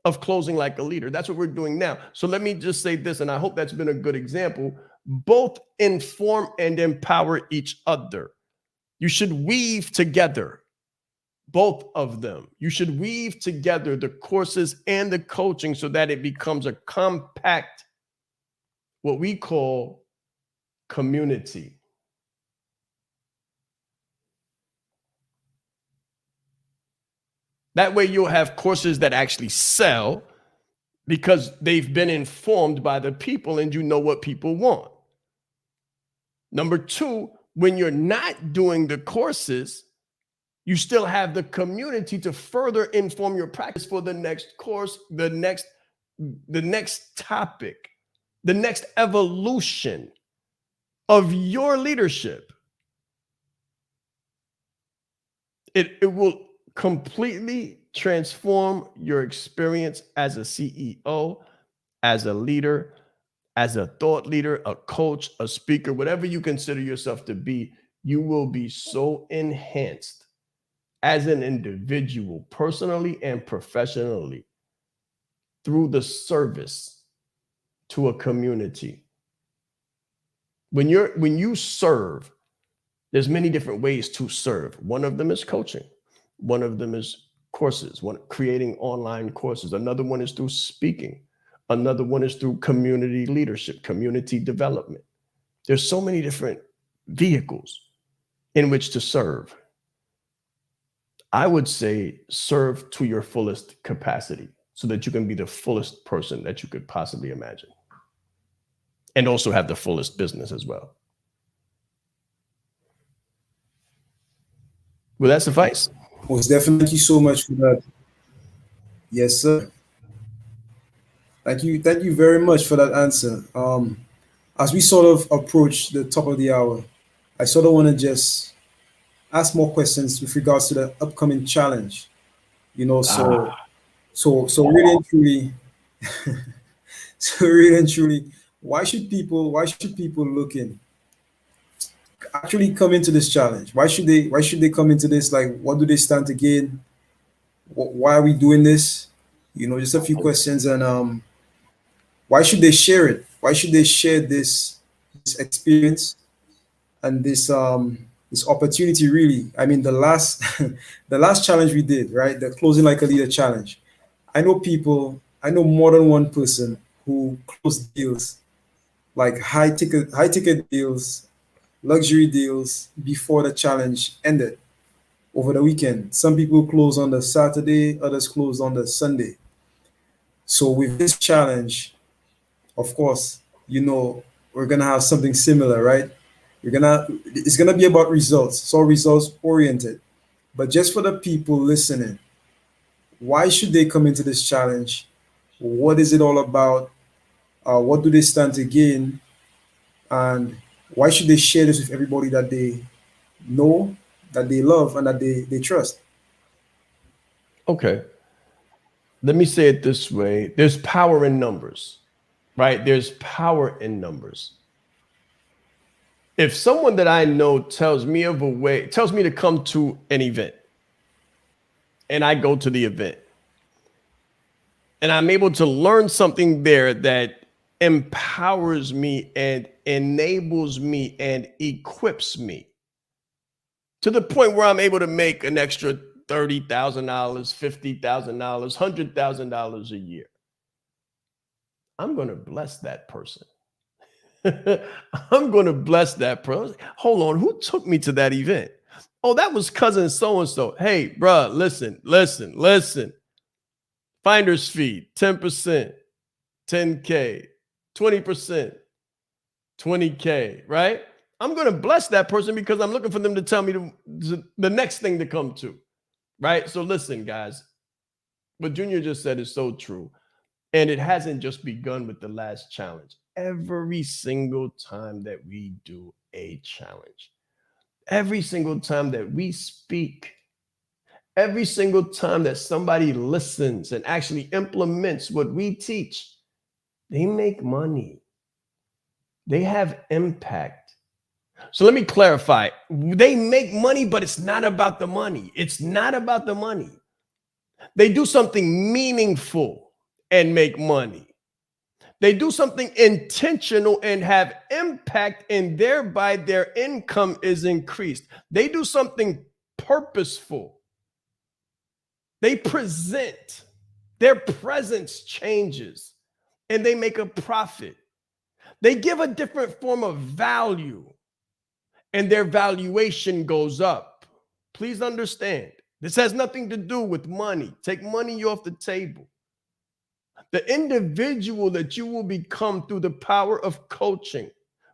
of Closing Like a Leader. That's what we're doing now. So let me just say this, and I hope that's been a good example. Both inform and empower each other. You should weave together both of them. You should weave together the courses and the coaching so that it becomes a compact, what we call community. That way you'll have courses that actually sell because they've been informed by the people and you know what people want. Number two, when you're not doing the courses, you still have the community to further inform your practice for the next course, the next topic, the next evolution of your leadership. It will completely transform your experience as a CEO, as a leader, as a thought leader, a coach, a speaker, whatever you consider yourself to be. You will be so enhanced as an individual, personally and professionally, through the service to a community. When you serve, there's many different ways to serve. One of them is coaching. One of them is courses, creating online courses. Another one is through speaking. Another one is through community leadership, community development. There's so many different vehicles in which to serve. I would say serve to your fullest capacity so that you can be the fullest person that you could possibly imagine. And also have the fullest business as well. Will that suffice? Most definitely. Thank you so much for that. Yes, sir. Thank you very much for that answer. As we sort of approach the top of the hour, I sort of want to just ask more questions with regards to the upcoming challenge. So really and truly, why should people looking actually come into this challenge? Why should they come into this? Like, what do they stand to gain? Why are we doing this? Just a few questions, and why should they share it? Why should they share this experience and this opportunity? Really, I mean, the last the last challenge we did, right? The closing like a leader challenge. I know people. I know more than one person who closed deals like high ticket deals, luxury deals before the challenge ended over the weekend. Some people close on the Saturday, others close on the Sunday. So with this challenge, of course, we're gonna have something similar, right? It's gonna be about results, so results oriented. But just for the people listening, why should they come into this challenge? What is it all about? What do they stand to gain? And why should they share this with everybody that they know, that they love, and that they trust? Okay. Let me say it this way. There's power in numbers, right? There's power in numbers. If someone that I know tells me of a way, tells me to come to an event, and I go to the event, and I'm able to learn something there that empowers me and enables me and equips me to the point where I'm able to make an extra $30,000, $50,000, $100,000 a year, I'm going to bless that person. I'm going to bless that person. Hold on, who took me to that event? Oh, that was cousin so-and-so. Hey, bruh, listen. Finder's fee, 10%, 10K, 20%, 20K, right? I'm going to bless that person because I'm looking for them to tell me the next thing to come to, right? So listen, guys, what Junior just said is so true. And it hasn't just begun with the last challenge. Every single time that we do a challenge, every single time that we speak, every single time that somebody listens and actually implements what we teach, they make money. They have impact. So let me clarify. They make money, but it's not about the money. It's not about the money. They do something meaningful and make money. They do something intentional and have impact, and thereby their income is increased. They do something purposeful. They present, their presence changes, and they make a profit. They give a different form of value, and their valuation goes up. Please understand, this has nothing to do with money. Take money off the table. The individual that you will become through the power of coaching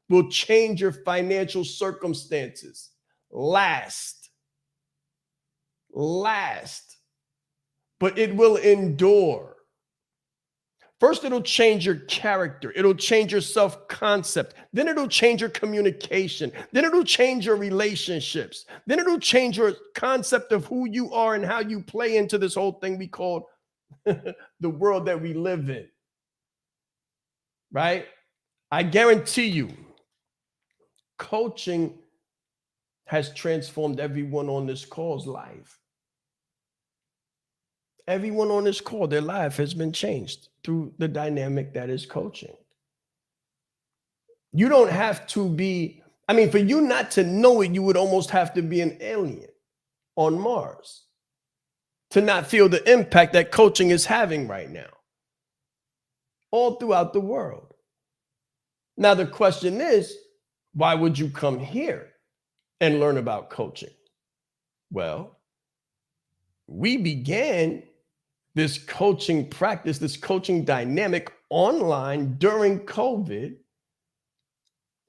will change your financial circumstances. Last, but it will endure. First, it'll change your character. It'll change your self-concept. Then it'll change your communication. Then it'll change your relationships. Then it'll change your concept of who you are and how you play into this whole thing we call the world that we live in. Right? I guarantee you, coaching has transformed everyone on this call's life. Everyone on this call, their life has been changed through the dynamic that is coaching. You don't have to be, for you not to know it, you would almost have to be an alien on Mars to not feel the impact that coaching is having right now, all throughout the world. Now, the question is, why would you come here and learn about coaching? Well, we began this coaching practice, this coaching dynamic online during COVID,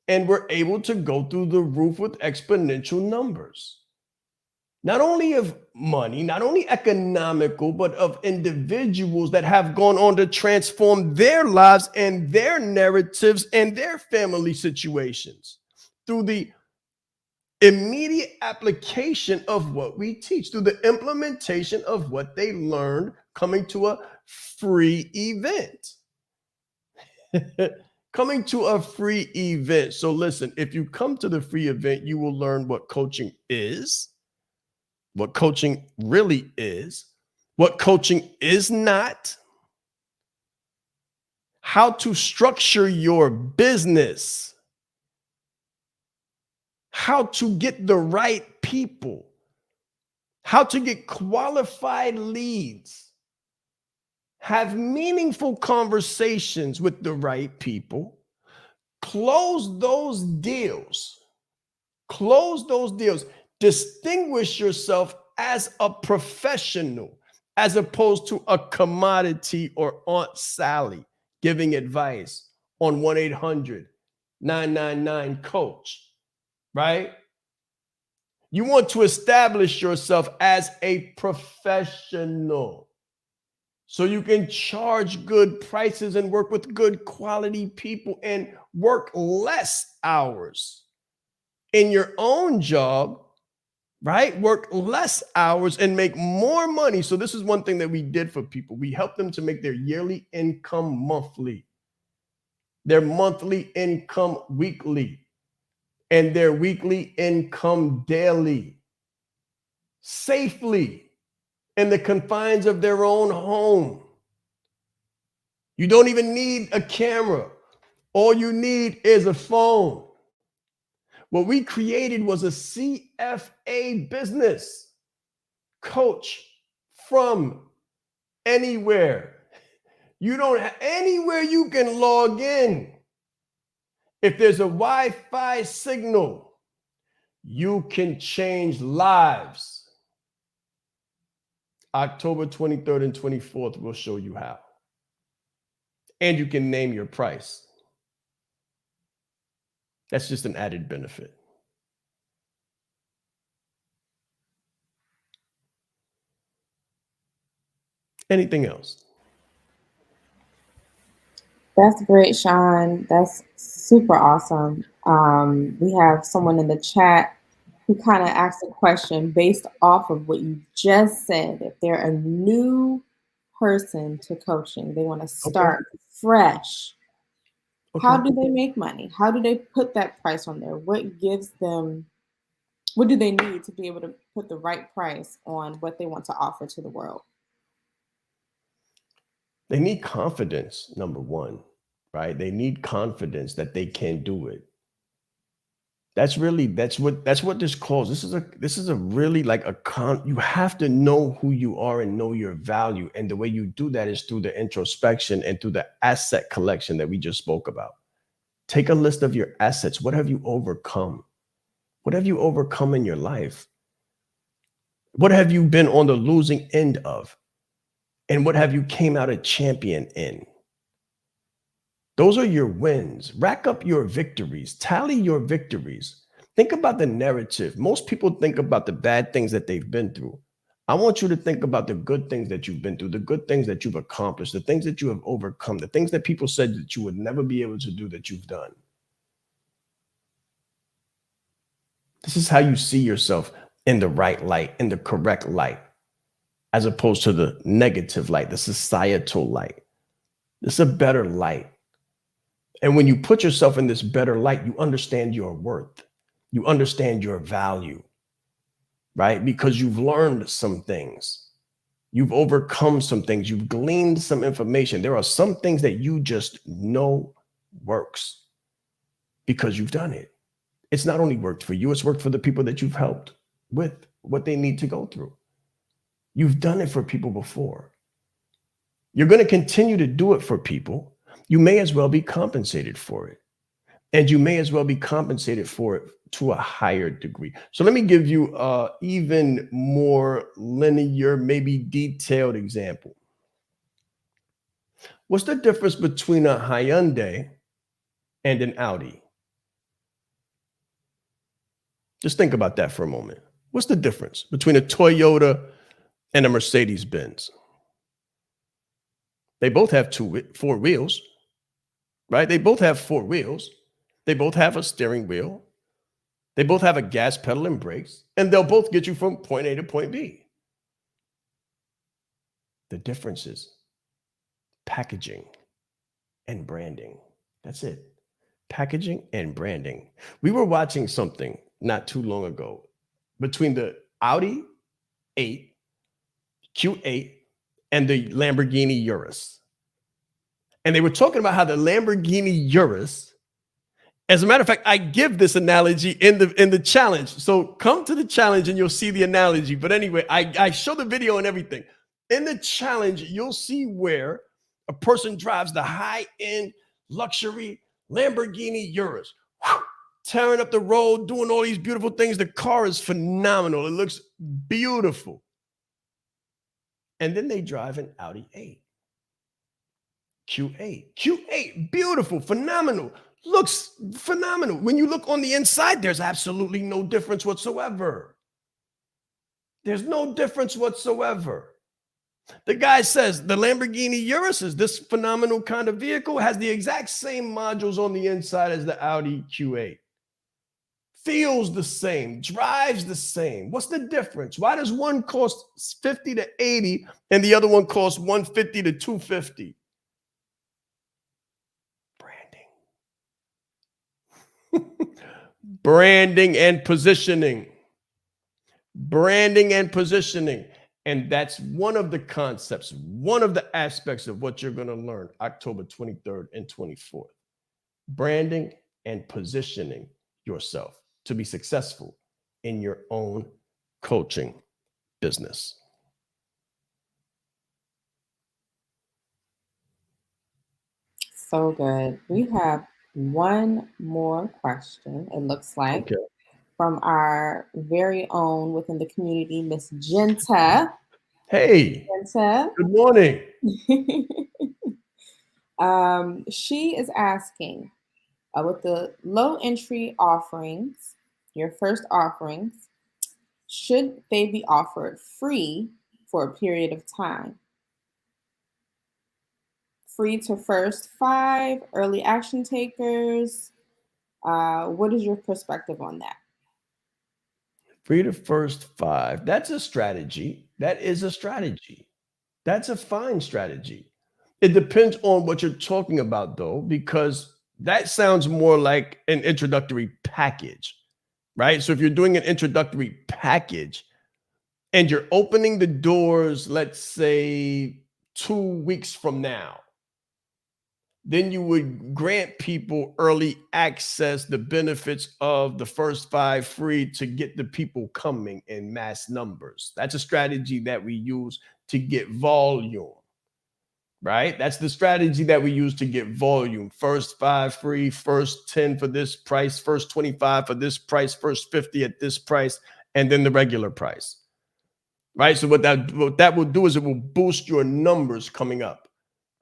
and we're able to go through the roof with exponential numbers. Not only of money, not only economical, but of individuals that have gone on to transform their lives and their narratives and their family situations through the immediate application of what we teach, through the implementation of what they learned coming to a free event. Coming to a free event. So listen, if you come to the free event, you will learn what coaching is, what coaching really is, what coaching is not, how to structure your business, how to get the right people, how to get qualified leads, have meaningful conversations with the right people, close those deals, distinguish yourself as a professional, as opposed to a commodity or Aunt Sally giving advice on 1-800-999-COACH, right? You want to establish yourself as a professional so you can charge good prices and work with good quality people and work less hours in your own job, right? Work less hours and make more money. So this is one thing that we did for people. We helped them to make their yearly income monthly, their monthly income weekly, and their weekly income daily, safely in the confines of their own home. You don't even need a camera. All you need is a phone. What we created was a CFA business coach from anywhere. You don't have anywhere you can log in. If there's a Wi-Fi signal, you can change lives. October 23rd and 24th will show you how. And you can name your price. That's just an added benefit. Anything else? That's great, Sean. That's super awesome. We have someone in the chat who kind of asked a question based off of what you just said. If they're a new person to coaching, they want to start fresh. Okay. How do they make money? How do they put that price on there? What gives them, what do they need to be able to put the right price on what they want to offer to the world? They need confidence, number one, right? They need confidence that they can do it. That's what this calls. This is a really like you have to know who you are and know your value. And the way you do that is through the introspection and through the asset collection that we just spoke about. Take a list of your assets. What have you overcome? What have you overcome in your life? What have you been on the losing end of? And what have you came out a champion in? Those are your wins. Rack up your victories. Tally your victories. Think about the narrative. Most people think about the bad things that they've been through. I want you to think about the good things that you've been through, the good things that you've accomplished, the things that you have overcome, the things that people said that you would never be able to do that you've done. This is how you see yourself in the right light, in the correct light, as opposed to the negative light, the societal light. This is a better light. And when you put yourself in this better light, you understand your worth. You understand your value, right? Because you've learned some things. You've overcome some things. You've gleaned some information. There are some things that you just know works because you've done it. It's not only worked for you, it's worked for the people that you've helped with what they need to go through. You've done it for people before. You're going to continue to do it for people. You may as well be compensated for it. And you may as well be compensated for it to a higher degree. So let me give you an even more linear, maybe detailed example. What's the difference between a Hyundai and an Audi? Just think about that for a moment. What's the difference between a Toyota and a Mercedes-Benz? They both have four wheels, right? They both have four wheels. They both have a steering wheel. They both have a gas pedal and brakes, and they'll both get you from point A to point B. The difference is packaging and branding. That's it. Packaging and branding. We were watching something not too long ago between the Audi 8, Q8, and the Lamborghini Urus. And they were talking about how the Lamborghini Urus, as a matter of fact, I give this analogy in the challenge. So come to the challenge and you'll see the analogy. But anyway, I show the video and everything. In the challenge, you'll see where a person drives the high-end luxury Lamborghini Urus, tearing up the road, doing all these beautiful things. The car is phenomenal. It looks beautiful. And then they drive an Audi 8. Q8, beautiful, phenomenal, looks phenomenal. When you look on the inside, there's absolutely no difference whatsoever. There's no difference whatsoever. The guy says the Lamborghini Urus is this phenomenal kind of vehicle, has the exact same modules on the inside as the Audi Q8. Feels the same, drives the same. What's the difference? Why does one cost 50 to 80 and the other one costs 150 to 250? Branding and positioning. Branding and positioning. And that's one of the concepts, one of the aspects of what you're going to learn October 23rd and 24th. Branding and positioning yourself to be successful in your own coaching business. So good. We have one more question, it looks like, from our very own within the community, Miss Genta. Hey, Genta. Good morning. She is asking, with the low entry offerings, your first offerings, should they be offered free for a period of time? Free to first 5 early action takers. What is your perspective on that? Free to first 5. That's a strategy. That is a strategy. That's a fine strategy. It depends on what you're talking about, though, because that sounds more like an introductory package, right? So if you're doing an introductory package and you're opening the doors, let's say 2 weeks from now, then you would grant people early access, the benefits of the first 5 free to get the people coming in mass numbers. That's a strategy that we use to get volume, right? That's the strategy that we use to get volume. First 5 free, first 10 for this price, first 25 for this price, first 50 at this price, and then the regular price, right? So what that will do is it will boost your numbers coming up.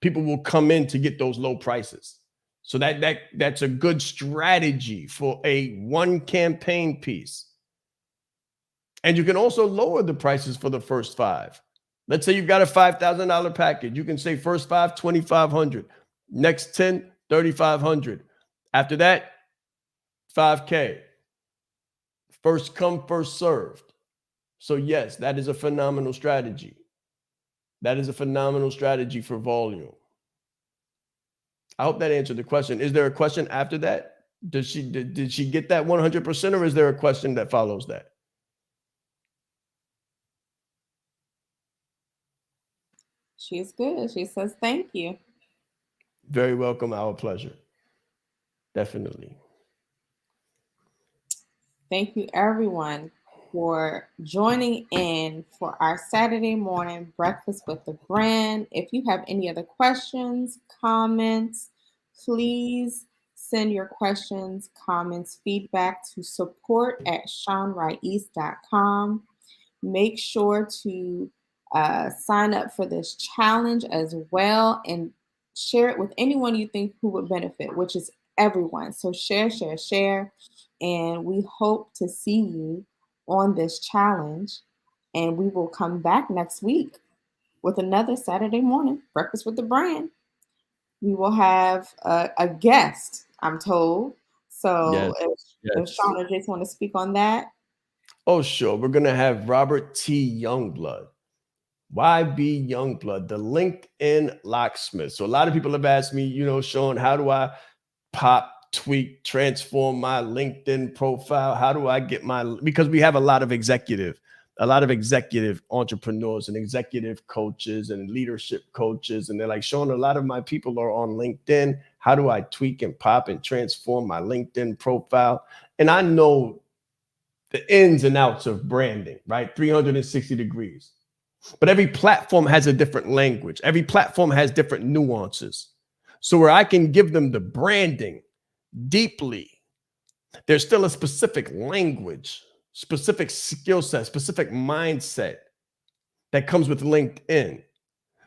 People will come in to get those low prices. So that's a good strategy for a one campaign piece. And you can also lower the prices for the first 5. Let's say you've got a $5,000 package. You can say first 5, $2,500. Next 10, $3,500. After that, $5K. First come, first served. So yes, that is a phenomenal strategy. That is a phenomenal strategy for volume. I hope that answered the question. Is there a question after that? Did she get that 100%, or is there a question that follows that? She's good. She says, thank you. Very welcome. Our pleasure. Definitely. Thank you, everyone, for joining in for our Saturday morning breakfast with the brand. If you have any other questions, comments, please send your questions, comments, feedback to support@ShaanRais.com. Make sure to sign up for this challenge as well and share it with anyone you think who would benefit, which is everyone. So share. And we hope to see you on this challenge. And we will come back next week with another Saturday morning breakfast with the brand. We will have a guest, I'm told. So if Shaan or Jason want to speak on that. Oh, sure. We're going to have Robert T. Youngblood. YB Youngblood, the LinkedIn locksmith. So a lot of people have asked me, Shaan, how do I pop, tweak, transform my LinkedIn profile? How do I get because we have a lot of executive a lot of executive entrepreneurs and executive coaches and leadership coaches. And they're like, Shaan, a lot of my people are on LinkedIn. How do I tweak and pop and transform my LinkedIn profile? And I know the ins and outs of branding, right? 360 degrees. But every platform has a different language. Every platform has different nuances. So where I can give them the branding deeply, there's still a specific language, specific skill set, specific mindset that comes with LinkedIn.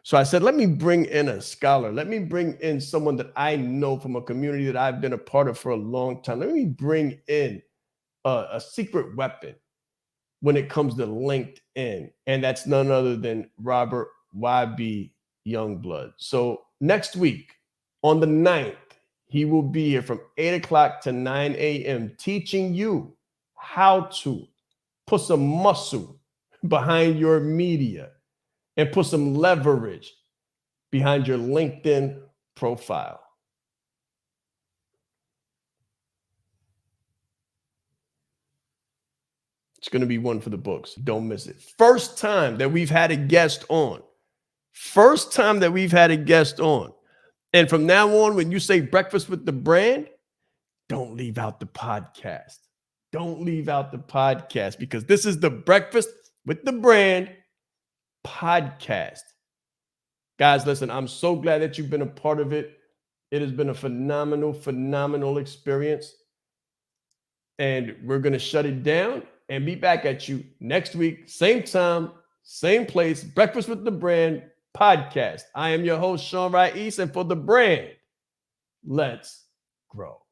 So I said, let me bring in a scholar. Let me bring in someone that I know from a community that I've been a part of for a long time. Let me bring in a secret weapon when it comes to LinkedIn. And that's none other than Robert YB Youngblood. So next week on the 9th, he will be here from 8 o'clock to 9 a.m. teaching you how to put some muscle behind your media and put some leverage behind your LinkedIn profile. It's going to be one for the books. Don't miss it. First time that we've had a guest on. First time that we've had a guest on. And from now on, when you say breakfast with the brand, don't leave out the podcast. Don't leave out the podcast, because this is the Breakfast with the Brand podcast. Guys, listen, I'm so glad that you've been a part of it. It has been a phenomenal experience. And we're going to shut it down and be back at you next week. Same time, same place. Breakfast with the Brand podcast. I am your host, Shaan Rais, and for the brand, let's grow.